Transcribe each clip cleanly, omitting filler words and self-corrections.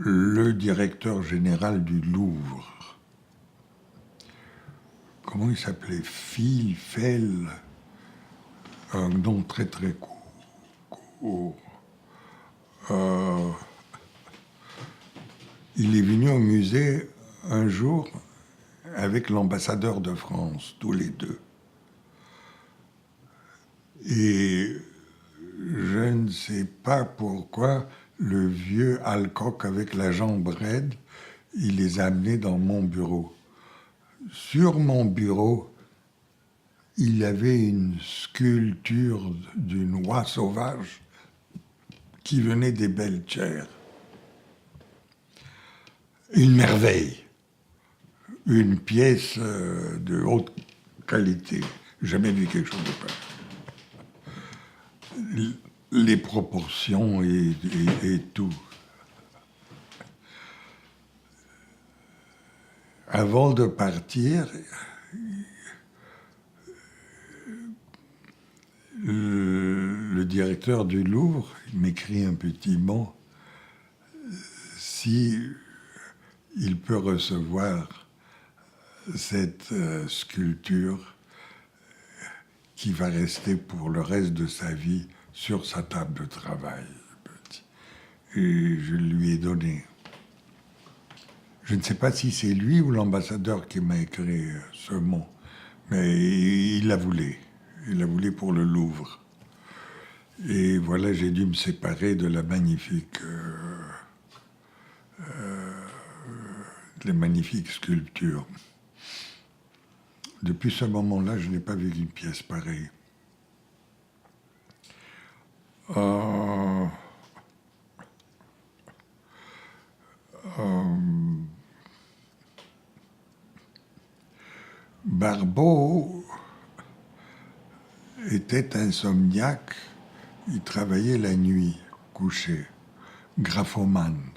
Le directeur général du Louvre, comment il s'appelait? Fel, un nom très très court. Il est venu au musée un jour avec l'ambassadeur de France, tous les deux. Et je ne sais pas pourquoi le vieux Alcock avec la jambe raide, il les a amenés dans mon bureau. Sur mon bureau, il y avait une sculpture d'une oie sauvage qui venait des belles chairs. Une merveille. Une pièce de haute qualité. Jamais vu quelque chose de pareil. Les proportions et tout. Avant de partir, le directeur du Louvre m'écrit un petit mot. Si il peut recevoir cette sculpture qui va rester pour le reste de sa vie sur sa table de travail. Et je lui ai donné. Je ne sais pas si c'est lui ou l'ambassadeur qui m'a écrit ce mot, mais il la voulait. Il la voulait pour le Louvre. Et voilà, j'ai dû me séparer de la magnifique sculptures. Depuis ce moment-là, je n'ai pas vu une pièce pareille. Barbeau était insomniaque, il travaillait la nuit, couché, graphomane.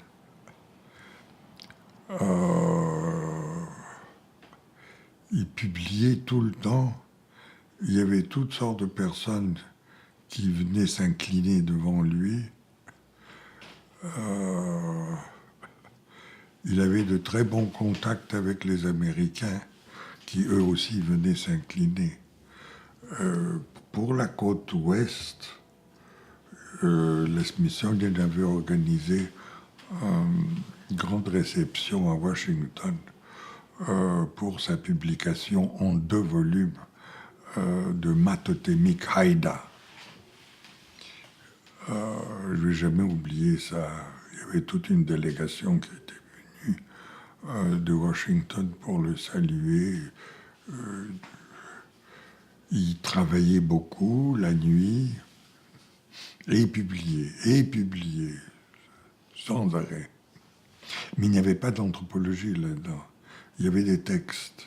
Il publiait tout le temps. Il y avait toutes sortes de personnes qui venaient s'incliner devant lui. Il avait de très bons contacts avec les Américains qui eux aussi venaient s'incliner. Pour la côte ouest, la Smithsonian avait organisé une grande réception à Washington pour sa publication en 2 volumes de Matotémique Haïda. Je ne vais jamais oublier ça. Il y avait toute une délégation qui était venue de Washington pour le saluer. Il travaillait beaucoup la nuit et publiait, sans arrêt. Mais il n'y avait pas d'anthropologie là-dedans. Il y avait des textes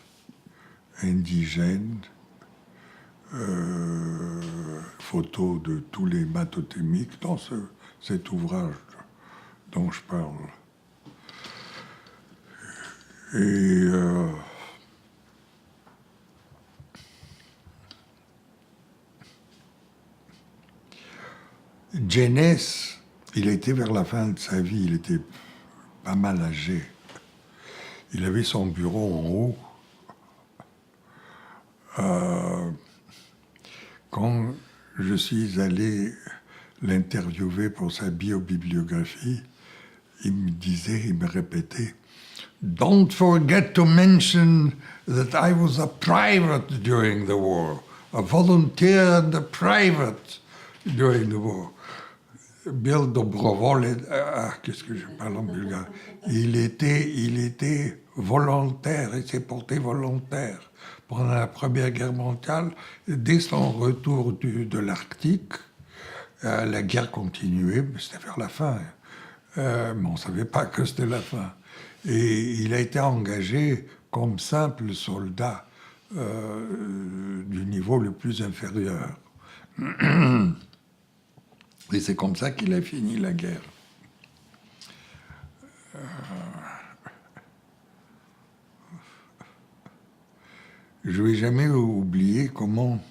indigènes, photos de tous les matotémiques dans cet ouvrage dont je parle. Et Djenès, il a été vers la fin de sa vie, il était pas mal âgé. Il avait son bureau en haut. Quand je suis allé l'interviewer pour sa biobibliographie, il me répétait « Don't forget to mention that I was a private during the war, a volunteer and a private during the war. » Bill Dobrovoled, qu'est-ce que je parle en bulgare? Il était volontaire, il s'est porté volontaire pendant la Première Guerre mondiale. Dès son retour de l'Arctique, la guerre continuait, mais c'était vers la fin. Mais on ne savait pas que c'était la fin. Et il a été engagé comme simple soldat du niveau le plus inférieur. Et c'est comme ça qu'il a fini la guerre. Je ne vais jamais oublier comment,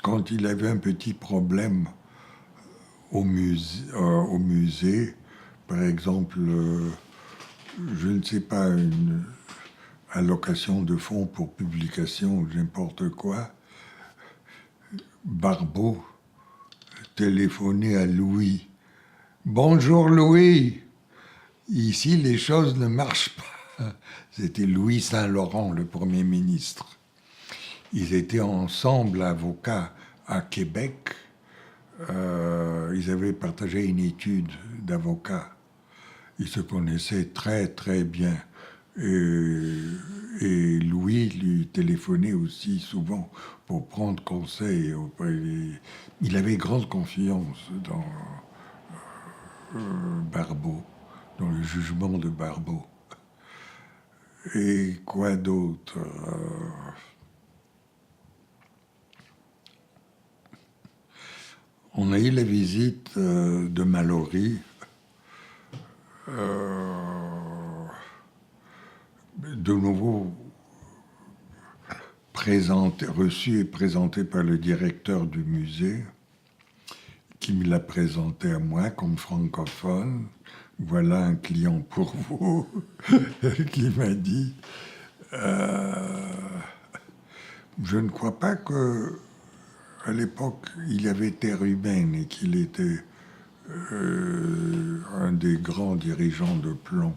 quand il avait un petit problème au musée, par exemple, je ne sais pas, une allocation de fonds pour publication ou n'importe quoi, Barbeau téléphonait à Louis. « Bonjour Louis, ici les choses ne marchent pas. » C'était Louis Saint-Laurent, le Premier ministre. Ils étaient ensemble avocats à Québec. Ils avaient partagé une étude d'avocat. Ils se connaissaient très très bien. Et Louis lui téléphonait aussi souvent pour prendre conseil. Il avait grande confiance dans Barbeau, dans le jugement de Barbeau. Et quoi d'autre? On a eu la visite de Mallory, de nouveau reçu et présenté par le directeur du musée, qui me l'a présenté à moi comme francophone. Voilà un client pour vous, qui m'a dit je ne crois pas que à l'époque il y avait terre humaine et qu'il était un des grands dirigeants de Plon.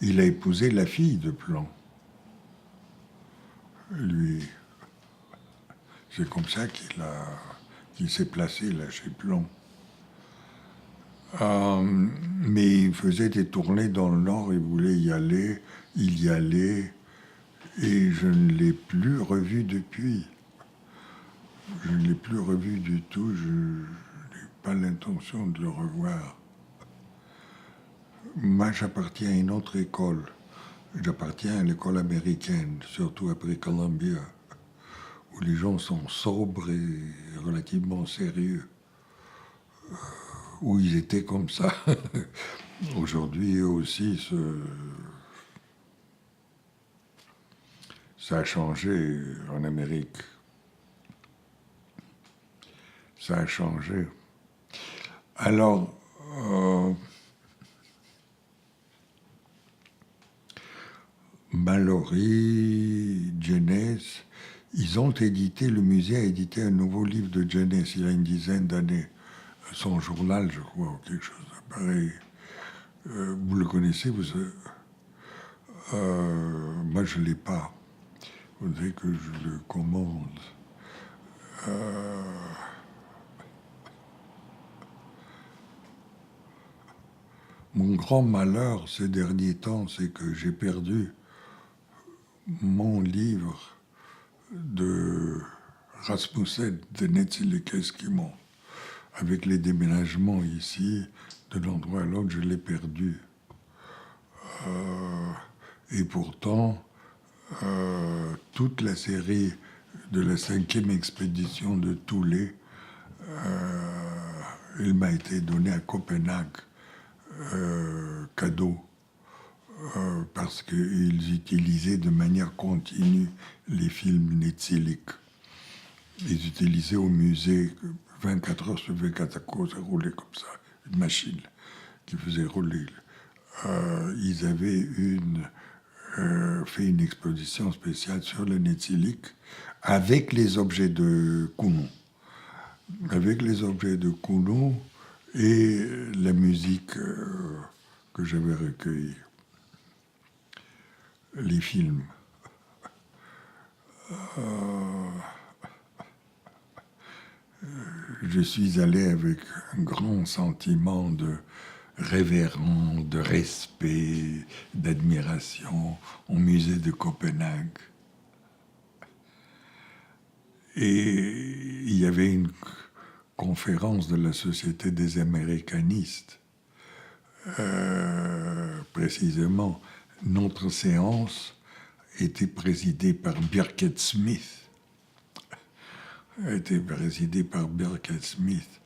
Il a épousé la fille de Plon. Lui, c'est comme ça qu'il s'est placé là chez Plon. Mais il faisait des tournées dans le Nord, il voulait y aller, il y allait, et je ne l'ai plus revu depuis. Je ne l'ai plus revu du tout, je n'ai pas l'intention de le revoir. Moi, j'appartiens à une autre école. J'appartiens à l'école américaine, surtout après Columbia, où les gens sont sobres et relativement sérieux. Où ils étaient comme ça. Aujourd'hui, eux aussi, ça a changé en Amérique. Ça a changé. Alors, Mallory, Jenness, ils ont édité, le musée a édité un nouveau livre de Jenness il y a une dizaine d'années. Son journal, je crois, ou quelque chose de pareil. Vous le connaissez, moi, je ne l'ai pas. Vous voudrez que je le commande. Mon grand malheur ces derniers temps, c'est que j'ai perdu mon livre de Rasmussen, de Netsilik Eskimo. Avec les déménagements ici, de l'endroit à l'autre, je l'ai perdu. Et pourtant, toute la série de la 5e expédition de Thule, elle m'a été donnée à Copenhague, cadeau, parce qu'ils utilisaient de manière continue les films Netsilik. Ils utilisaient au musée 24 heures sur 24, ça roulait comme ça, une machine qui faisait rouler. Ils avaient fait une exposition spéciale sur le Netsilik avec les objets de Kuno. Avec les objets de Kuno et la musique que j'avais recueillie. Les films. Je suis allé avec un grand sentiment de révérence, de respect, d'admiration au musée de Copenhague. Et il y avait une conférence de la Société des Américanistes. Précisément, notre séance était présidée par Birket Smith. a été présidé par Berkeley Smith.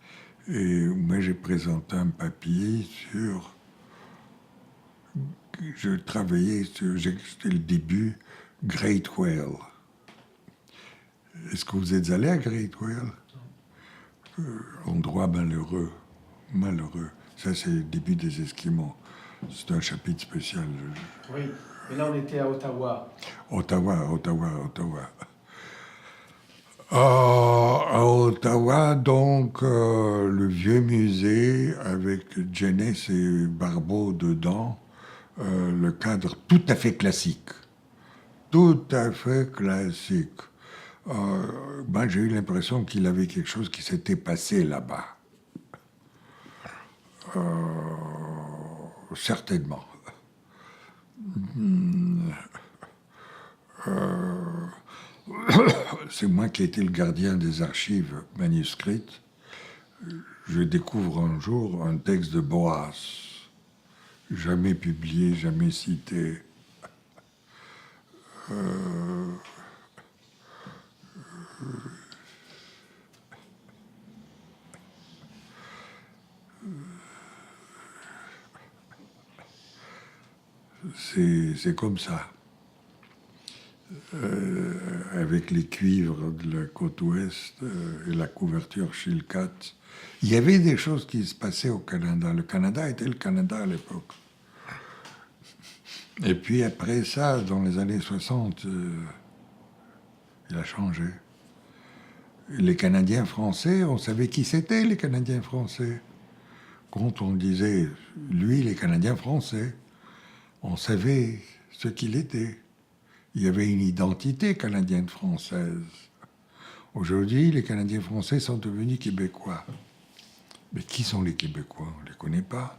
Et moi, j'ai présenté un papier sur... Je travaillais sur... C'était le début, Great Whale. Est-ce que vous êtes allé à Great Whale? Endroit malheureux. Malheureux. Ça, c'est le début des Esquimaux. C'est un chapitre spécial. Oui, mais là, on était à Ottawa. Ottawa. À Ottawa, donc, le vieux musée avec Jenness et Barbeau dedans, le cadre tout à fait classique. Tout à fait classique. Ben, j'ai eu l'impression qu'il avait quelque chose qui s'était passé là-bas. Certainement. C'est moi qui ai été le gardien des archives manuscrites. Je découvre un jour un texte de Boas, jamais publié, jamais cité. C'est comme ça. Avec les cuivres de la côte ouest et la couverture Chilcat. Il y avait des choses qui se passaient au Canada. Le Canada était le Canada à l'époque. Et puis après ça, dans les années 60, il a changé. Les Canadiens français, on savait qui c'était, les Canadiens français. Quand on disait, lui, les Canadiens français, on savait ce qu'il était. Il y avait une identité canadienne-française. Aujourd'hui, les Canadiens français sont devenus québécois. Mais qui sont les Québécois? On ne les connaît pas.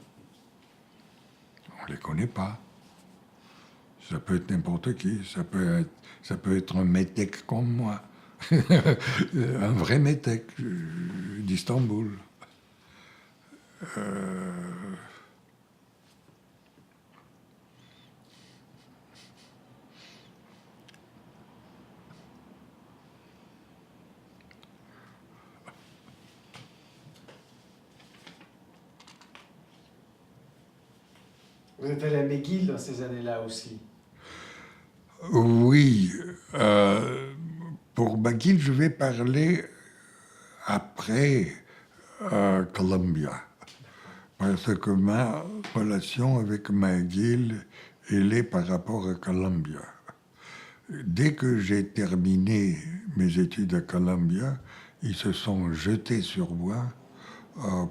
On ne les connaît pas. Ça peut être n'importe qui. Ça peut être un métèque comme moi. Un vrai métèque d'Istanbul. Vous êtes allé à McGill dans ces années-là aussi. Oui. Pour McGill, je vais parler après Columbia. Parce que ma relation avec McGill, elle est par rapport à Columbia. Dès que j'ai terminé mes études à Columbia, ils se sont jetés sur moi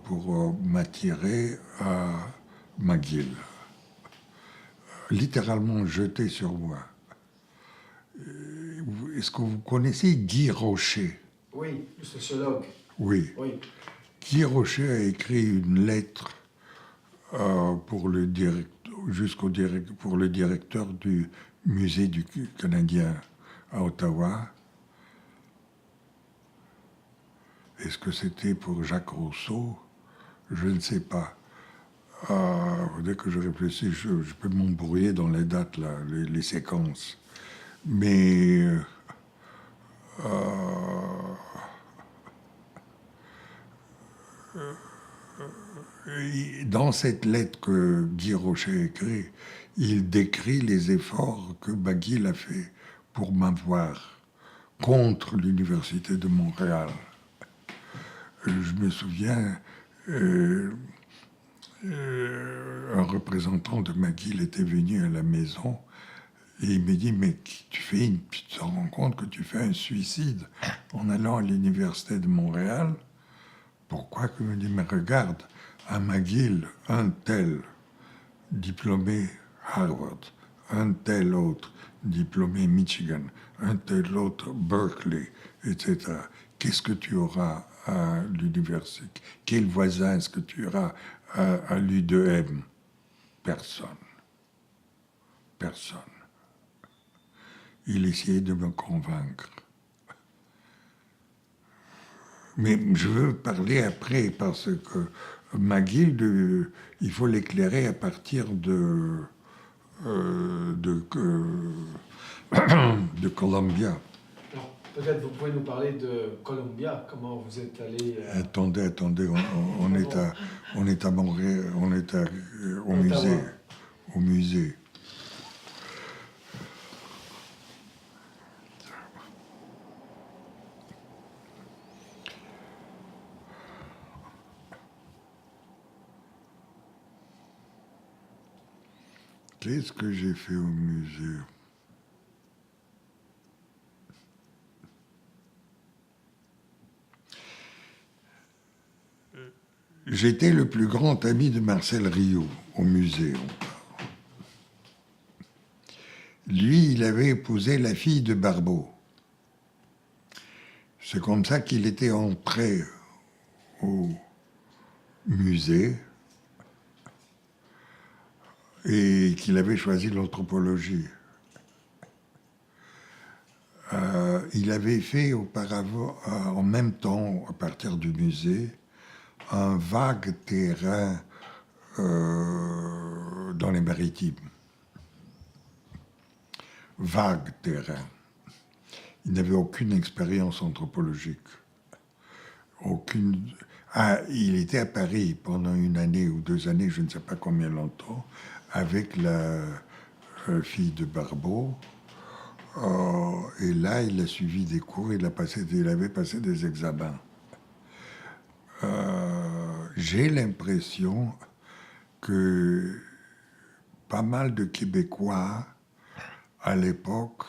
pour m'attirer à McGill. Littéralement jetés sur moi. Est-ce que vous connaissez Guy Rocher? Oui, le sociologue. Oui. Oui. Guy Rocher a écrit une lettre pour le directeur du musée du Canadien à Ottawa. Est-ce que c'était pour Jacques Rousseau? Je ne sais pas. Dès que je réfléchis, je peux m'embrouiller dans les dates, là, les séquences. Mais dans cette lettre que Guy Rocher écrit, il décrit les efforts que McGill a fait pour m'avoir contre l'Université de Montréal. Je me souviens, un représentant de McGill était venu à la maison et il me dit, mais tu te rends compte que tu fais un suicide en allant à l'Université de Montréal? Pourquoi? Il me dit, mais regarde, à McGill, un tel diplômé Harvard, un tel autre diplômé Michigan, un tel autre Berkeley, etc. Qu'est-ce que tu auras à l'université? Quel voisin est-ce que tu auras à l'U2M? Personne. Personne. Il essayait de me convaincre. Mais je veux parler après, parce que McGill, il faut l'éclairer à partir de Columbia. Peut-être vous pouvez nous parler de Columbia, comment vous êtes allé... Attendez, on est à Montréal, on est au musée. Au musée. Qu'est-ce que j'ai fait au musée? J'étais le plus grand ami de Marcel Rioux au musée. Lui, il avait épousé la fille de Barbeau. C'est comme ça qu'il était entré au musée et qu'il avait choisi l'anthropologie. Il avait fait auparavant, en même temps, à partir du musée, un vague terrain dans les maritimes. Vague terrain. Il n'avait aucune expérience anthropologique. Aucune. Ah, il était à Paris pendant 1 année ou 2 années, je ne sais pas combien longtemps, avec la fille de Barbeau. Et là, il a suivi des cours, il avait passé des examens. J'ai l'impression que pas mal de Québécois, à l'époque,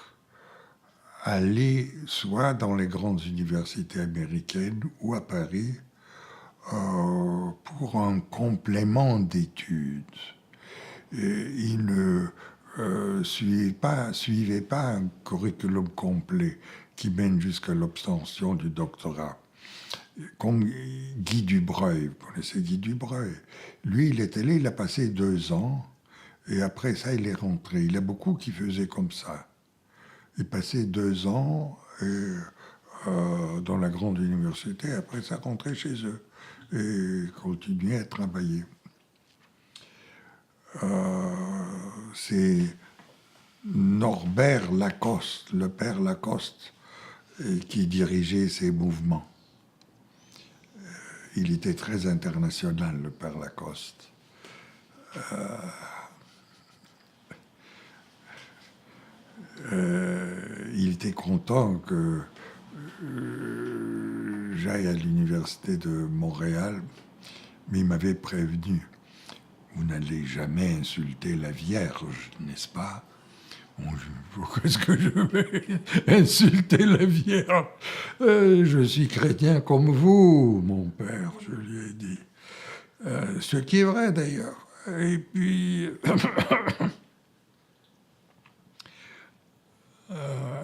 allaient soit dans les grandes universités américaines ou à Paris pour un complément d'études. Ils ne suivaient pas un curriculum complet qui mène jusqu'à l'obtention du doctorat. Comme Guy Dubreuil, vous connaissez Guy Dubreuil. Lui, il est allé, il a passé 2 ans, et après ça, il est rentré. Il y a beaucoup qui faisaient comme ça. Il passait 2 ans dans la grande université, après ça, rentrait chez eux et continuait à travailler. C'est Norbert Lacoste, le père Lacoste, qui dirigeait ces mouvements. Il était très international, le père Lacoste. Il était content que j'aille à l'université de Montréal, mais il m'avait prévenu. Vous n'allez jamais insulter la Vierge, n'est-ce pas? Bon, pourquoi est-ce que je vais insulter la Vierge? Je suis chrétien comme vous, mon père, je lui ai dit. Ce qui est vrai d'ailleurs. Et puis,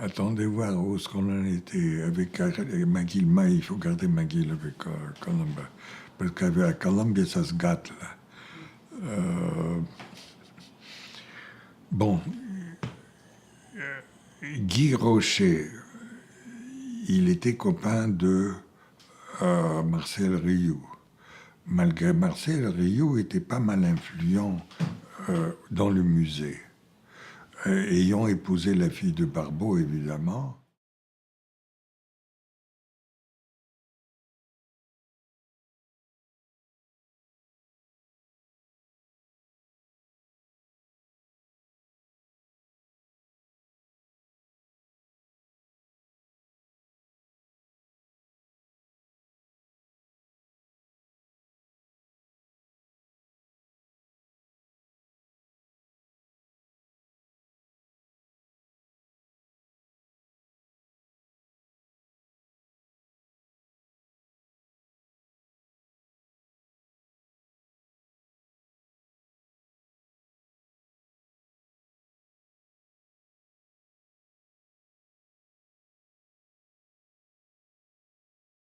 attendez voir où est-ce qu'on en était avec McGill. Il faut garder McGill avec Columbia. Parce qu'à Columbia, ça se gâte, là. Bon, Guy Rocher, il était copain de Marcel Rioux. Malgré Marcel Rioux était pas mal influent dans le musée. Ayant épousé la fille de Barbeau, évidemment,